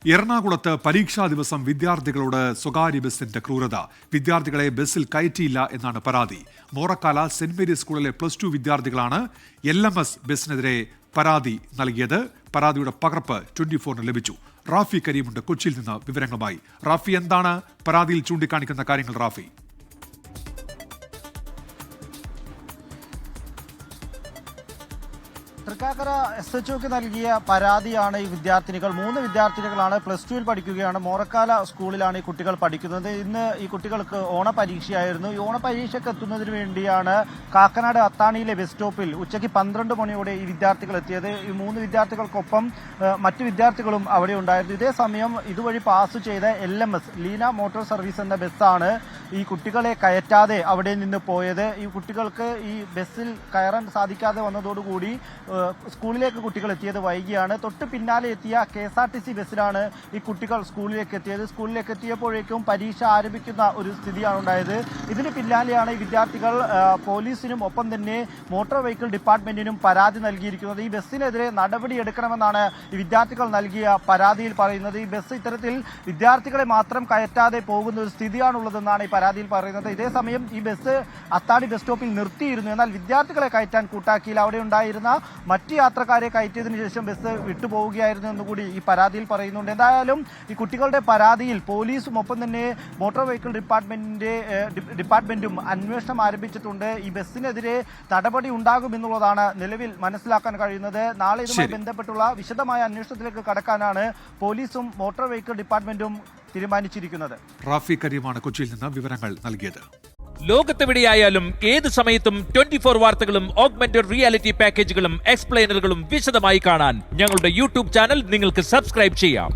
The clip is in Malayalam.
എറണാകുളത്ത് പരീക്ഷാ ദിവസം വിദ്യാർത്ഥികളോട് സ്വകാര്യ ബസിന്റെ ക്രൂരത. വിദ്യാർത്ഥികളെ ബസ്സിൽ കയറ്റിയില്ല എന്നാണ് പരാതി. മോറക്കാല സെന്റ് മേരീസ് സ്കൂളിലെ +2 വിദ്യാർത്ഥികളാണ് LMS ബസിനെതിരെ പരാതി നൽകിയത്. പരാതിയുടെ പകർപ്പ് 24-ന് ലഭിച്ചു. റാഫി കരീമുണ്ട് കൊച്ചിയിൽ നിന്ന് വിവരങ്ങളുമായി. റാഫി, എന്താണ് പരാതിയിൽ ചൂണ്ടിക്കാണിക്കുന്ന കാര്യങ്ങൾ? റാഫി, തൃക്കാക്കര SHOക്ക് നൽകിയ പരാതിയാണ് ഈ വിദ്യാർത്ഥിനികൾ. 3 വിദ്യാർത്ഥിനികളാണ്, +2-ൽ പഠിക്കുകയാണ്. മോറക്കാല സ്കൂളിലാണ് ഈ കുട്ടികൾ പഠിക്കുന്നത്. ഇന്ന് ഈ കുട്ടികൾക്ക് ഓണപരീക്ഷയായിരുന്നു. ഈ ഓണപരീക്ഷയ്ക്ക് എത്തുന്നതിന് വേണ്ടിയാണ് കാക്കനാട് അത്താണിയിലെ ബസ് സ്റ്റോപ്പിൽ ഉച്ചയ്ക്ക് 12 മണിയോടെ ഈ വിദ്യാർത്ഥികൾ എത്തിയത്. ഈ 3 വിദ്യാർത്ഥികൾക്കൊപ്പം മറ്റു വിദ്യാർത്ഥികളും അവിടെ ഉണ്ടായിരുന്നു. ഇതേ സമയം ഇതുവഴി പാസ് ചെയ്ത LMS ലീന മോട്ടോർ സർവീസ് എന്ന ബസ്സാണ് ഈ കുട്ടികളെ കയറ്റാതെ അവിടെ നിന്ന് പോയത്. ഈ കുട്ടികൾക്ക് ഈ ബസ്സിൽ കയറാൻ സാധിക്കാതെ വന്നതോടുകൂടി സ്കൂളിലേക്ക് കുട്ടികൾ എത്തിയത് വൈകിയാണ്. തൊട്ട് പിന്നാലെ എത്തിയ KSRTC ബസ്സിലാണ് ഈ കുട്ടികൾ സ്കൂളിലേക്ക് എത്തിയത്. സ്കൂളിലേക്ക് എത്തിയപ്പോഴേക്കും പരീക്ഷ ആരംഭിക്കുന്ന ഒരു സ്ഥിതിയാണ് ഉണ്ടായത്. ഇതിന് പിന്നാലെയാണ് ഈ വിദ്യാർത്ഥികൾ പോലീസിനും ഒപ്പം തന്നെ മോട്ടോർ വെഹിക്കിൾ ഡിപ്പാർട്ട്മെന്റിനും പരാതി നൽകിയിരിക്കുന്നത്. ഈ ബസ്സിനെതിരെ നടപടിയെടുക്കണമെന്നാണ് ഈ വിദ്യാർത്ഥികൾ നൽകിയ പരാതിയിൽ പറയുന്നത്. ഈ ബസ് ഇത്തരത്തിൽ വിദ്യാർത്ഥികളെ മാത്രം കയറ്റാതെ പോകുന്ന ഒരു സ്ഥിതിയാണുള്ളതെന്നാണ് ഈ പരാതിയിൽ പറയുന്നത്. ഇതേസമയം ഈ ബസ് അത്താണി ബസ് സ്റ്റോപ്പിൽ നിർത്തിയിരുന്നു. എന്നാൽ വിദ്യാർത്ഥികളെ കയറ്റാൻ കൂട്ടാക്കിയില്ല. അവിടെ ഉണ്ടായിരുന്ന മറ്റ് യാത്രക്കാരെ കയറ്റിയതിനു ശേഷം ബസ് വിട്ടുപോവുകയായിരുന്നു എന്നുകൂടി ഈ പരാതിയിൽ പറയുന്നുണ്ട്. എന്തായാലും ഈ കുട്ടികളുടെ പരാതിയിൽ പോലീസും ഒപ്പം തന്നെ മോട്ടോർ വെഹിക്കിൾ ഡിപ്പാർട്ട്മെന്റും അന്വേഷണം ആരംഭിച്ചിട്ടുണ്ട്. ഈ ബസ്സിനെതിരെ നടപടി ഉണ്ടാകുമെന്നുള്ളതാണ് നിലവിൽ മനസ്സിലാക്കാൻ കഴിയുന്നത്. നാളെ ഇതുമായി ബന്ധപ്പെട്ടുള്ള വിശദമായ അന്വേഷണത്തിലേക്ക് കടക്കാനാണ് പോലീസും മോട്ടോർ വെഹിക്കിൾ ഡിപ്പാർട്ട്മെന്റും തീരുമാനിച്ചിരിക്കുന്നത്. റാഫി കരീമാണ് കൊച്ചിയിൽ നിന്ന് വിവരങ്ങൾ നൽകിയത്. ലോകത്തെവിടെയായാലും ഏത് സമയത്തും 24 വാർത്തകളും ഓഗ്മെന്റഡ് റിയാലിറ്റി പാക്കേജുകളും എക്സ്പ്ലെയിനറുകളും വിശദമായി കാണാൻ ഞങ്ങളുടെ YouTube ചാനൽ നിങ്ങൾക്ക് സബ്സ്ക്രൈബ് ചെയ്യാം.